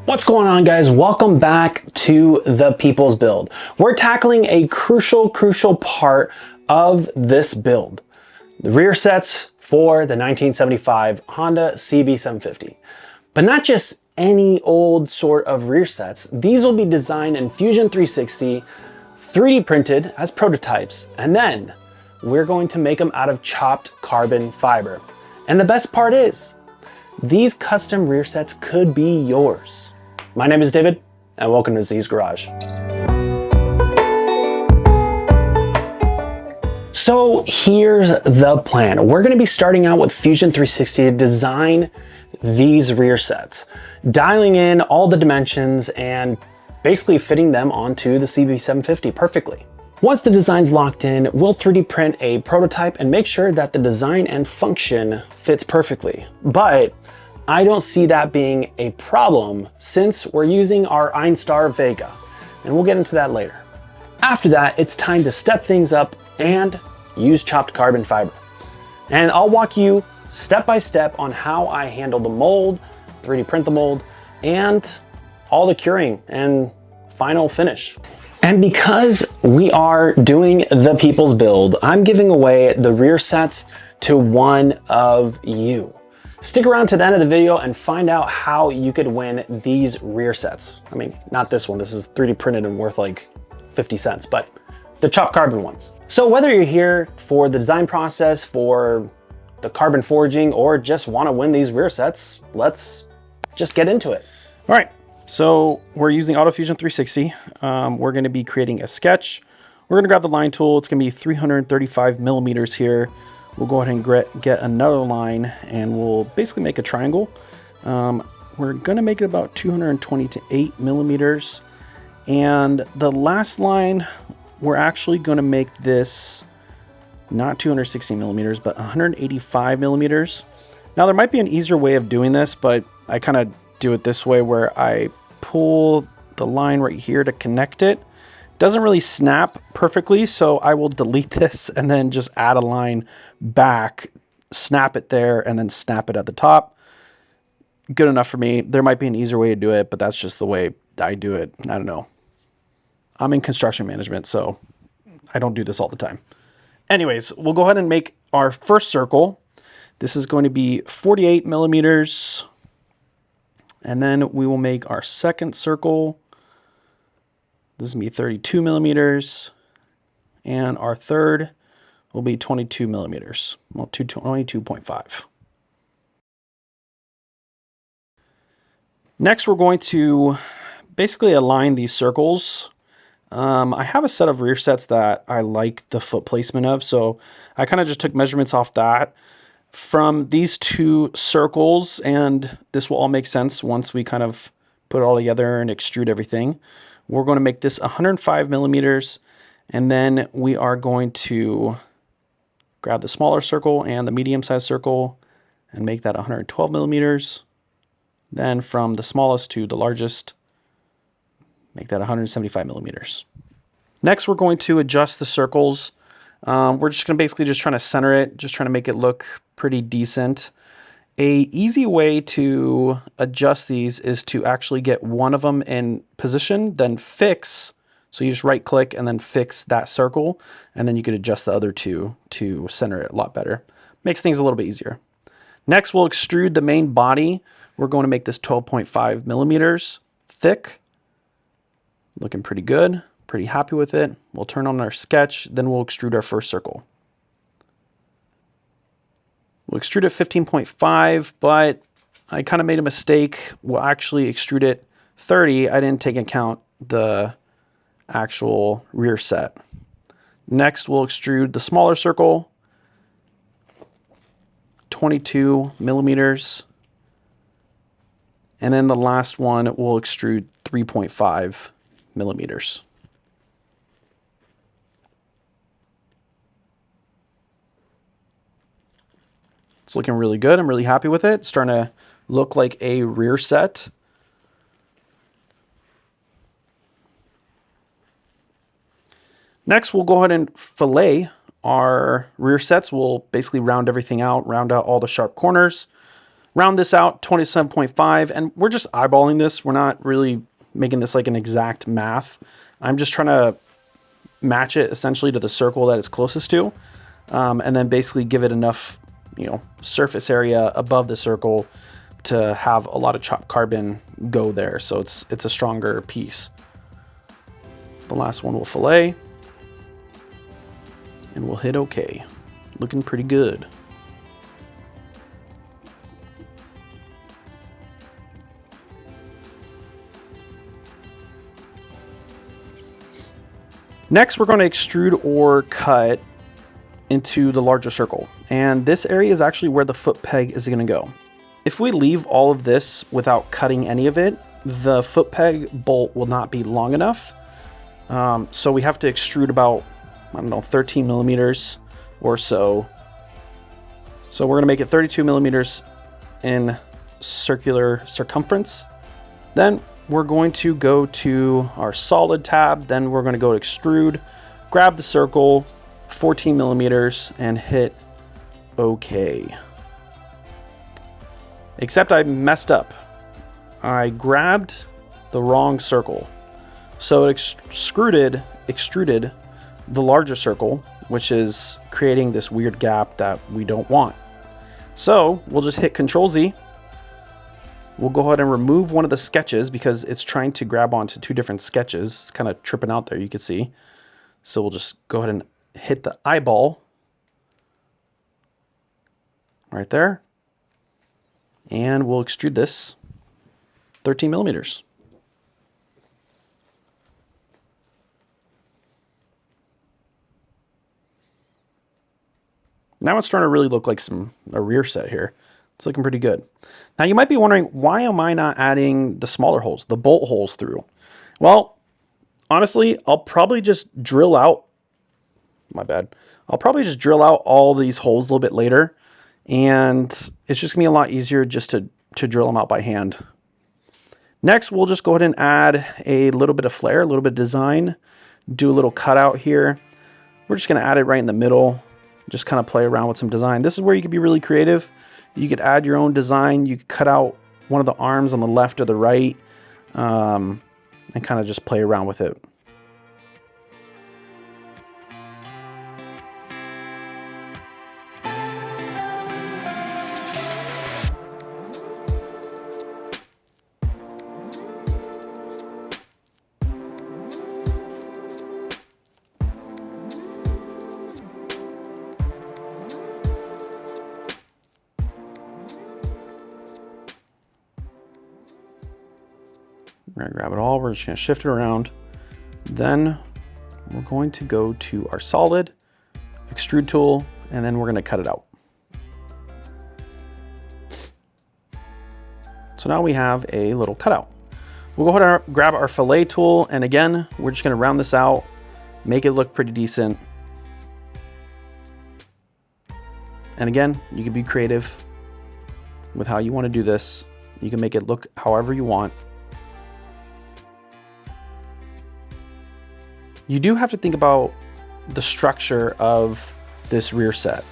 What's going on, guys? Welcome back to the People's Build. We're tackling a crucial part of this build. The rear sets for the 1975 Honda CB750. But not just any old sort of rear sets. These will be designed in Fusion 360, 3D printed as prototypes, and then we're going to make them out of chopped carbon fiber. And the best part is, these custom rear sets could be yours. My name is David, and welcome to Z's Garage. So here's the plan. We're gonna be starting out with Fusion 360 to design these rear sets, dialing in all the dimensions and basically fitting them onto the CB750 perfectly. Once the design's locked in, we'll 3D print a prototype and make sure that the design and function fits perfectly. But I don't see that being a problem since we're using our Einstar Vega, and we'll get into that later. After that, it's time to step things up and use chopped carbon fiber. And I'll walk you step by step on how I handle the mold, 3D print the mold, and all the curing and final finish. And because we are doing the People's Build, I'm giving away the rear sets to one of you. Stick around to the end of the video and find out how you could win these rear sets. I mean, not this one, this is 3D printed and worth like 50 cents, but the chopped carbon ones. So whether you're here for the design process, for the carbon forging, or just wanna win these rear sets, let's just get into it. All right. So we're using AutoFusion 360. We're going to be creating a sketch. We're going to grab the line tool. It's going to be 335 millimeters here. We'll go ahead and get another line and we'll basically make a triangle. We're going to make it about 228 millimeters. And the last line, we're actually going to make this not 260 millimeters, but 185 millimeters. Now there might be an easier way of doing this, but I kind of do it this way where I pull the line right here to connect it. Doesn't really snap perfectly, so I will delete this and then just add a line back, snap it there, and then snap it at the top. Good enough for me. There might be an easier way to do it, but that's just the way I do it. I don't know. I'm in construction management, so I don't do this all the time. Anyways, we'll go ahead and make our first circle. This is going to be 48 millimeters. And then we will make our second circle. This is going to be 32 millimeters. And our third will be 22 millimeters. Well, 22.5. Next, we're going to basically align these circles. I have a set of rear sets that I like the foot placement of, so I kind of just took measurements off that. From these two circles, and this will all make sense once we kind of put it all together and extrude everything. We're going to make this 105 millimeters, and then we are going to grab the smaller circle and the medium-sized circle and make that 112 millimeters. Then from the smallest to the largest, make that 175 millimeters. Next, we're going to adjust the circles. We're just going to basically just trying to center it, just trying to make it look pretty decent. A easy way to adjust these is to actually get one of them in position, then fix. So you just right click and then fix that circle, and then you could adjust the other two to center it a lot better. Makes things a little bit easier. Next, we'll extrude the main body. We're going to make this 12.5 millimeters thick. Looking pretty good. Pretty happy with it. We'll turn on our sketch, then we'll extrude our first circle. We'll extrude at 15.5, but I kind of made a mistake. We'll actually extrude it 30. I didn't take into account the actual rear set. Next, we'll extrude the smaller circle, 22 millimeters. And then the last one, we'll extrude 3.5 millimeters. It's looking really good. I'm really happy with it. It's starting to look like a rear set. Next, we'll go ahead and fillet our rear sets. We'll basically round everything out, round out all the sharp corners. Round this out 27.5, and we're just eyeballing this. We're not really making this like an exact math. I'm just trying to match it essentially to the circle that it's closest to, and then basically give it enough, surface area above the circle to have a lot of chopped carbon go there, so it's a stronger piece. The last one will fillet, and we'll hit OK. Looking pretty good. Next, we're going to extrude or cut into the larger circle, and this area is actually where the foot peg is going to go. If we leave all of this without cutting any of it, the foot peg bolt will not be long enough. So we have to extrude about, 13 millimeters or so. So we're going to make it 32 millimeters in circular circumference. Then we're going to go to our solid tab. Then we're going to go to extrude, grab the circle, 14 millimeters, and hit OK. Except I messed up. I grabbed the wrong circle. So it extruded the larger circle, which is creating this weird gap that we don't want. So we'll just hit Control Z. We'll go ahead and remove one of the sketches because it's trying to grab onto two different sketches. It's kind of tripping out there, you can see. So we'll just go ahead and hit the eyeball right there. And we'll extrude this 13 millimeters. Now it's starting to really look like a rear set here. It's looking pretty good. Now you might be wondering, why am I not adding the smaller holes, the bolt holes through? Well, honestly, I'll probably just drill out, I'll probably just drill out all these holes a little bit later, and it's just gonna be a lot easier just to drill them out by hand. Next, we'll just go ahead and add a little bit of flair, a little bit of design, do a little cutout here. We're just gonna add it right in the middle, just kind of play around with some design. This is where you could be really creative. You could add your own design. You could cut out one of the arms on the left or the right, and kind of just play around with it. We're going to grab it all. We're just going to shift it around. Then we're going to go to our solid extrude tool, and then we're going to cut it out. So now we have a little cutout. We'll go ahead and grab our fillet tool, and again, we're just going to round this out, make it look pretty decent. And again, you can be creative with how you want to do this. You can make it look however you want. You do have to think about the structure of this rear set.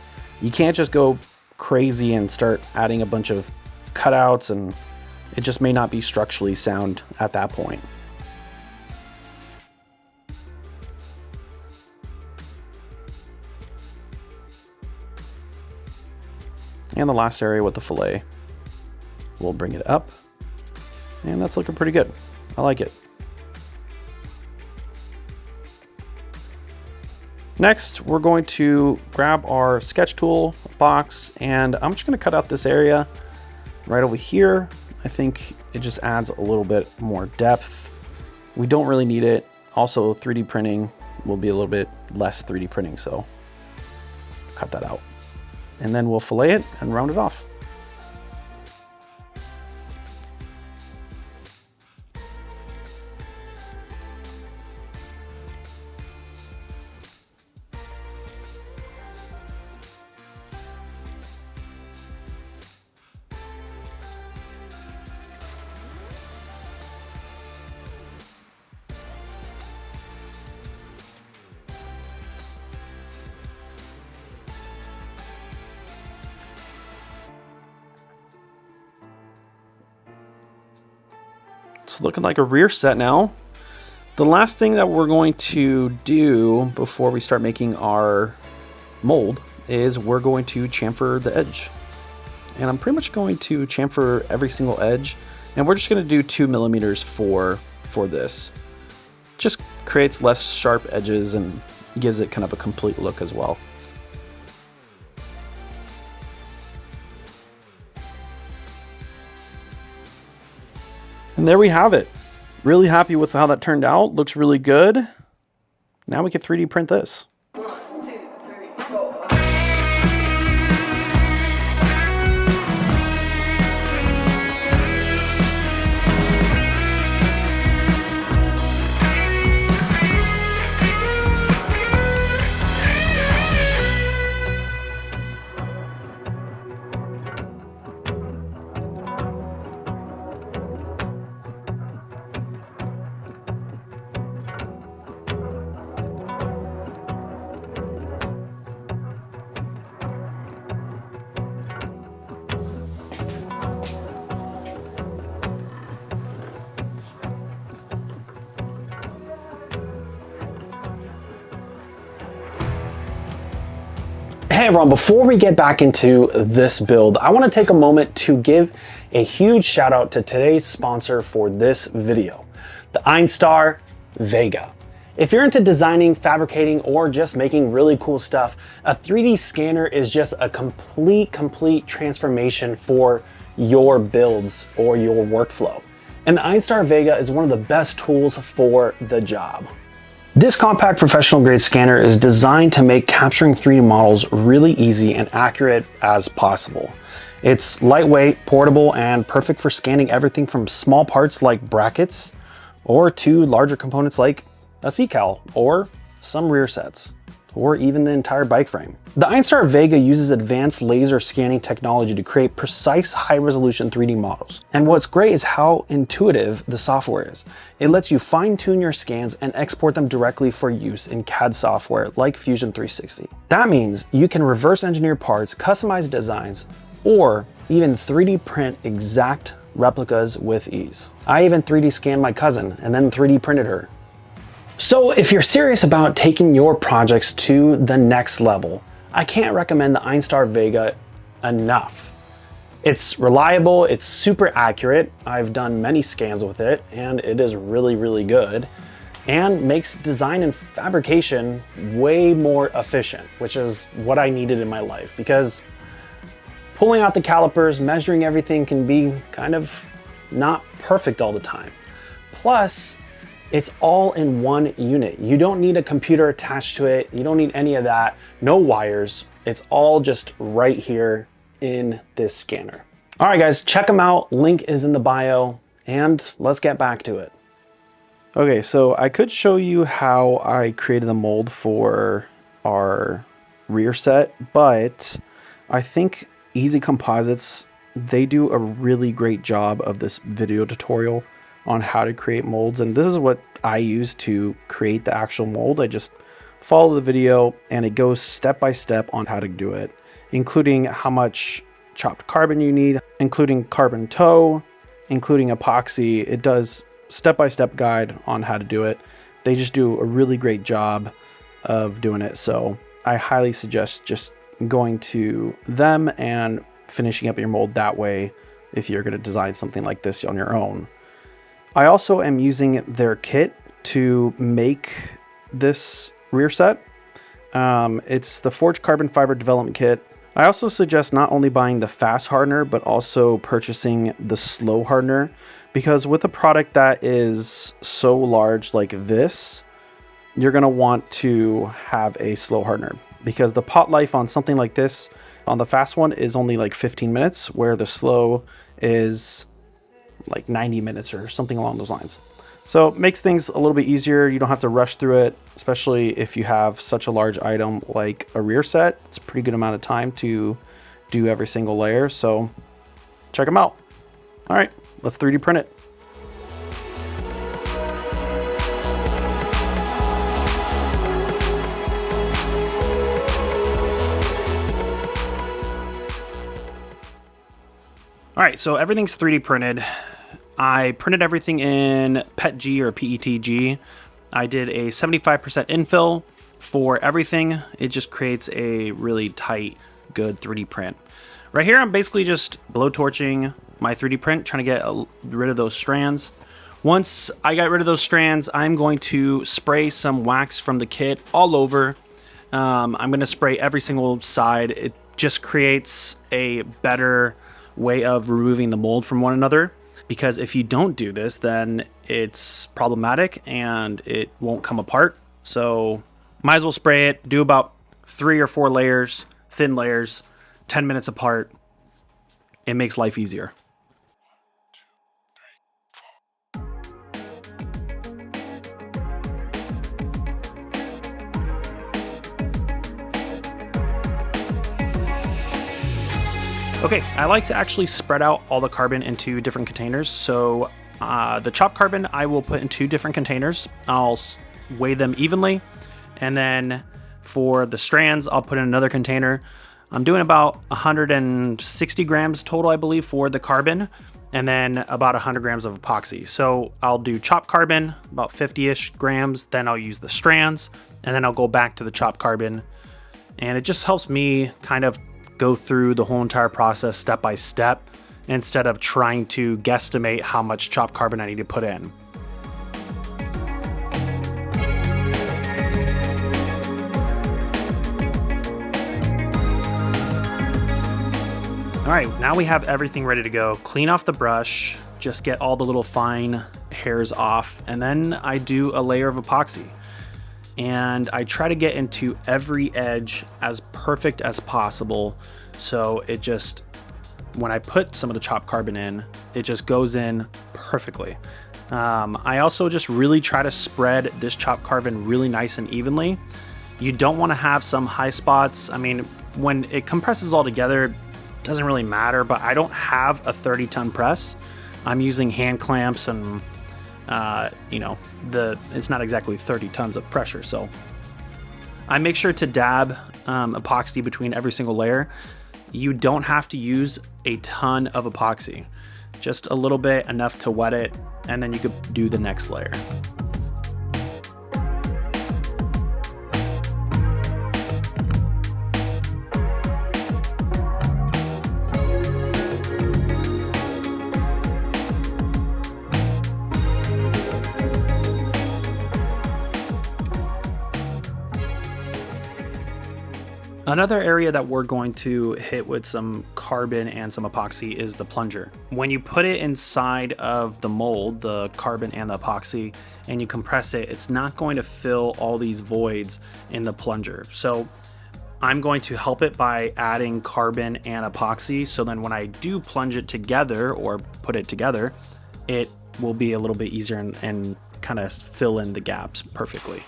You can't just go crazy and start adding a bunch of cutouts, and it just may not be structurally sound at that point. And the last area with the fillet, we'll bring it up, and that's looking pretty good. I like it. Next, we're going to grab our sketch tool box, and I'm just going to cut out this area right over here. I think it just adds a little bit more depth. We don't really need it. Also, 3D printing will be a little bit less 3D printing, so cut that out. And then we'll fillet it and round it off. It's looking like a rear set now. The last thing that we're going to do before we start making our mold is we're going to chamfer the edge. And I'm pretty much going to chamfer every single edge. And we're just going to do 2 millimeters for this. Just creates less sharp edges and gives it kind of a complete look as well. And there we have it. Really happy with how that turned out. Looks really good. Now we can 3D print this. Hey everyone, before we get back into this build, I want to take a moment to give a huge shout out to today's sponsor for this video, the Einstar Vega. If you're into designing, fabricating, or just making really cool stuff, a 3D scanner is just a complete transformation for your builds or your workflow. And the Einstar Vega is one of the best tools for the job. This compact professional grade scanner is designed to make capturing 3D models really easy and accurate as possible. It's lightweight, portable, and perfect for scanning everything from small parts like brackets or to larger components like a seat cowl or some rear sets or even the entire bike frame. The Einstar Vega uses advanced laser scanning technology to create precise high-resolution 3D models. And what's great is how intuitive the software is. It lets you fine-tune your scans and export them directly for use in CAD software like Fusion 360. That means you can reverse engineer parts, customize designs, or even 3D print exact replicas with ease. I even 3D scanned my cousin and then 3D printed her. So if you're serious about taking your projects to the next level, I can't recommend the Einstar Vega enough. It's reliable, it's super accurate. I've done many scans with it and it is really good and makes design and fabrication way more efficient, which is what I needed in my life because pulling out the calipers, measuring everything can be kind of not perfect all the time. Plus, it's all in one unit. You don't need a computer attached to it. You don't need any of that. No wires. It's all just right here in this scanner. All right, guys, check them out. Link is in the bio and let's get back to it. Okay, so I could show you how I created the mold for our rear set, but I think Easy Composites, they do a really great job of this video tutorial on how to create molds, and this is what I use to create the actual mold. I just follow the video and it goes step by step on how to do it, including how much chopped carbon you need, including carbon toe, including epoxy. It does step-by-step guide on how to do it. They just do a really great job of doing it, so I highly suggest just going to them and finishing up your mold that way if you're going to design something like this on your own. I also am using their kit to make this rear set. It's the Forged Carbon Fiber Development Kit. I also suggest not only buying the fast hardener, but also purchasing the slow hardener, because with a product that is so large like this, you're going to want to have a slow hardener, because the pot life on something like this, on the fast one, is only like 15 minutes, where the slow is like 90 minutes or something along those lines. So it makes things a little bit easier. You don't have to rush through it, especially if you have such a large item like a rear set. It's a pretty good amount of time to do every single layer. So check them out. All right, let's 3D print it. All right, so everything's 3D printed. I printed everything in PETG or PETG. I did a 75% infill for everything. It just creates a really tight, good 3D print. Right here, I'm basically just blowtorching my 3D print, trying to get rid of those strands. Once I got rid of those strands, I'm going to spray some wax from the kit all over. I'm going to spray every single side. It just creates a better way of removing the mold from one another, because if you don't do this, then it's problematic and it won't come apart. So might as well spray it, do about 3 or 4 layers, thin layers, 10 minutes apart. It makes life easier. Okay, I like to actually spread out all the carbon into different containers. So the chopped carbon I will put in 2 different containers. I'll weigh them evenly. And then for the strands, I'll put in another container. I'm doing about 160 grams total, I believe, for the carbon, and then about 100 grams of epoxy. So I'll do chopped carbon, about 50-ish grams, then I'll use the strands, and then I'll go back to the chopped carbon. And it just helps me kind of go through the whole entire process step by step, instead of trying to guesstimate how much chopped carbon I need to put in. All right, now we have everything ready to go. Clean off the brush, just get all the little fine hairs off, and then I do a layer of epoxy. And I try to get into every edge as perfect as possible. So it just, when I put some of the chopped carbon in, it just goes in perfectly. I also just really try to spread this chopped carbon really nice and evenly. You don't want to have some high spots. I mean, when it compresses all together, it doesn't really matter, but I don't have a 30-ton press. I'm using hand clamps and it's not exactly 30 tons of pressure. So I make sure to dab epoxy between every single layer. You don't have to use a ton of epoxy, just a little bit, enough to wet it, and then you could do the next layer. Another area that we're going to hit with some carbon and some epoxy is the plunger. When you put it inside of the mold, the carbon and the epoxy, and you compress it, it's not going to fill all these voids in the plunger. So I'm going to help it by adding carbon and epoxy. So then when I do plunge it together or put it together, it will be a little bit easier and kind of fill in the gaps perfectly.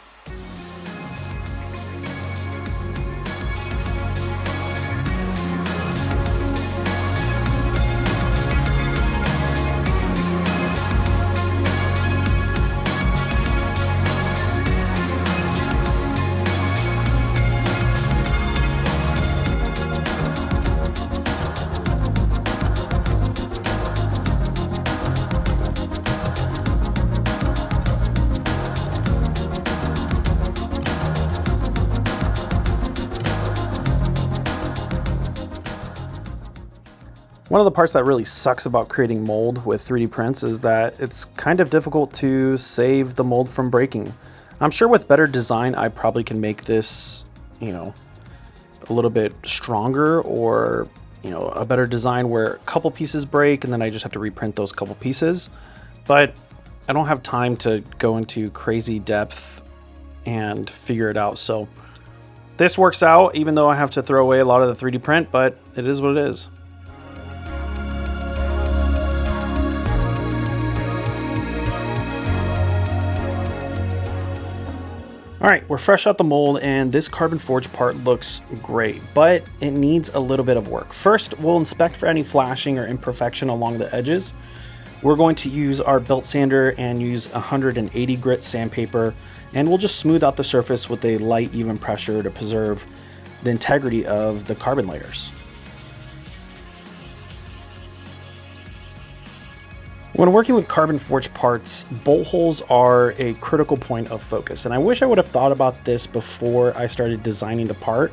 One of the parts that really sucks about creating mold with 3D prints is that it's kind of difficult to save the mold from breaking. I'm sure with better design, I probably can make this, a little bit stronger, or, a better design where a couple pieces break and then I just have to reprint those couple pieces. But I don't have time to go into crazy depth and figure it out. So this works out, even though I have to throw away a lot of the 3D print, but it is what it is. All right, we're fresh out the mold and this carbon forge part looks great, but it needs a little bit of work. First, we'll inspect for any flashing or imperfection along the edges. We're going to use our belt sander and use 180 grit sandpaper, and we'll just smooth out the surface with a light, even pressure to preserve the integrity of the carbon layers. When working with carbon forged parts, bolt holes are a critical point of focus. And I wish I would have thought about this before I started designing the part.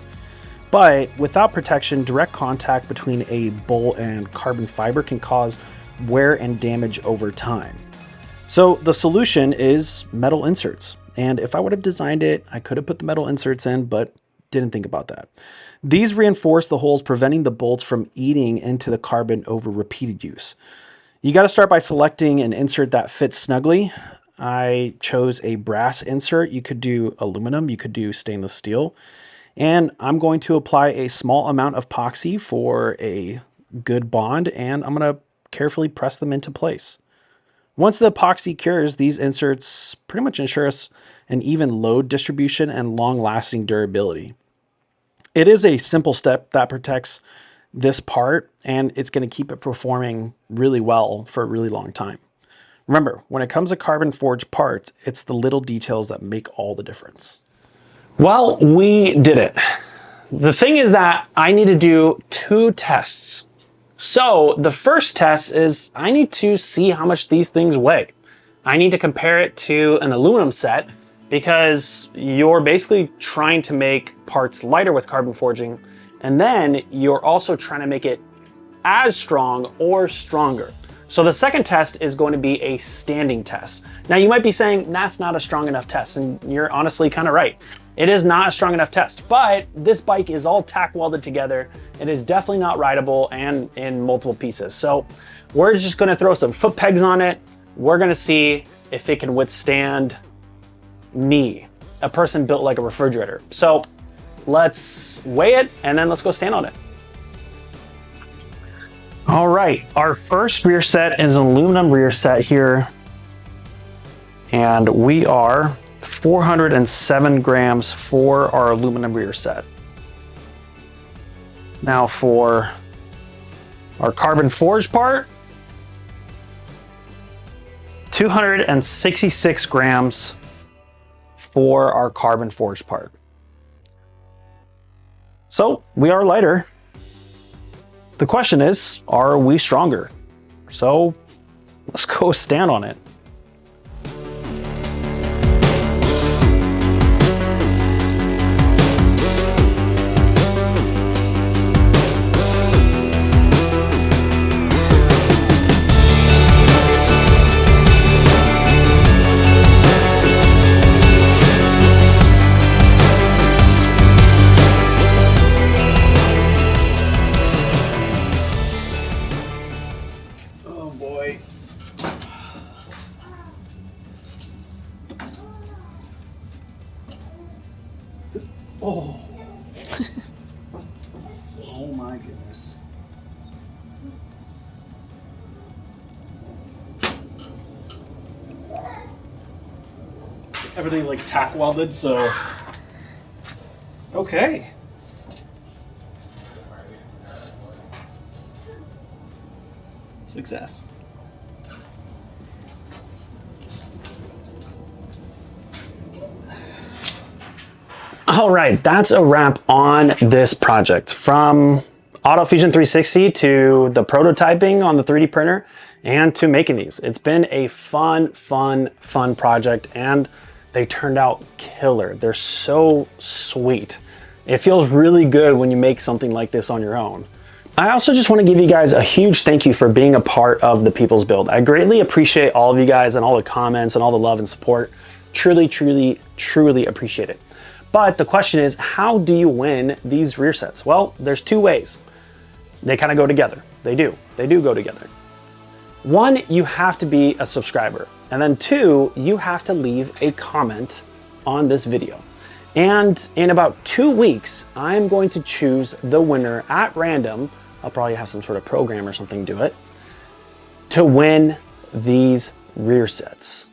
But without protection, direct contact between a bolt and carbon fiber can cause wear and damage over time. So the solution is metal inserts. And if I would have designed it, I could have put the metal inserts in, but didn't think about that. These reinforce the holes, preventing the bolts from eating into the carbon over repeated use. You got to start by selecting an insert that fits snugly. I chose a brass insert. You could do aluminum, you could do stainless steel. And I'm going to apply a small amount of epoxy for a good bond, and I'm going to carefully press them into place. Once the epoxy cures, these inserts pretty much ensure us an even load distribution and long-lasting durability. It is a simple step that protects this part, and it's going to keep it performing really well for a really long time. Remember, when it comes to carbon forged parts, it's the little details that make all the difference. Well, we did it. The thing is that I need to do 2 tests. So the first test is I need to see how much these things weigh. I need to compare it to an aluminum set, because you're basically trying to make parts lighter with carbon forging, and then you're also trying to make it as strong or stronger. So the second test is going to be a standing test. Now you might be saying that's not a strong enough test, and you're honestly kind of right. It is not a strong enough test, but this bike is all tack welded together. It is definitely not rideable and in multiple pieces. So we're just gonna throw some foot pegs on it. We're gonna see if it can withstand me, a person built like a refrigerator. So let's weigh it and then let's go stand on it. All right, our first rear set is an aluminum rear set here. And we are 407 grams for our aluminum rear set. Now for our carbon forged part, 266 grams for our carbon forged part. So we are lighter. The question is, are we stronger? So let's go stand on it. Oh. Oh my goodness. Everything like tack welded, so. Okay. Success. All right, that's a wrap on this project. From AutoFusion 360 to the prototyping on the 3D printer and to making these. It's been a fun project, and they turned out killer. They're so sweet. It feels really good when you make something like this on your own. I also just want to give you guys a huge thank you for being a part of the People's Build. I greatly appreciate all of you guys and all the comments and all the love and support. Truly appreciate it. But the question is, how do you win these rear sets? Well, there's 2 ways. They kind of go together. They do go together. 1, you have to be a subscriber. And then 2, you have to leave a comment on this video. And in about 2 weeks, I'm going to choose the winner at random. I'll probably have some sort of program or something do it to win these rear sets.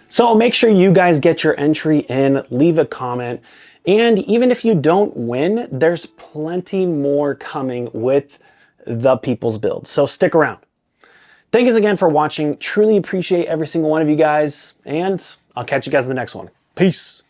So make sure you guys get your entry in, leave a comment, and even if you don't win, there's plenty more coming with the People's Build. So stick around. Thank you again for watching. Truly appreciate every single one of you guys, and I'll catch you guys in the next one. Peace.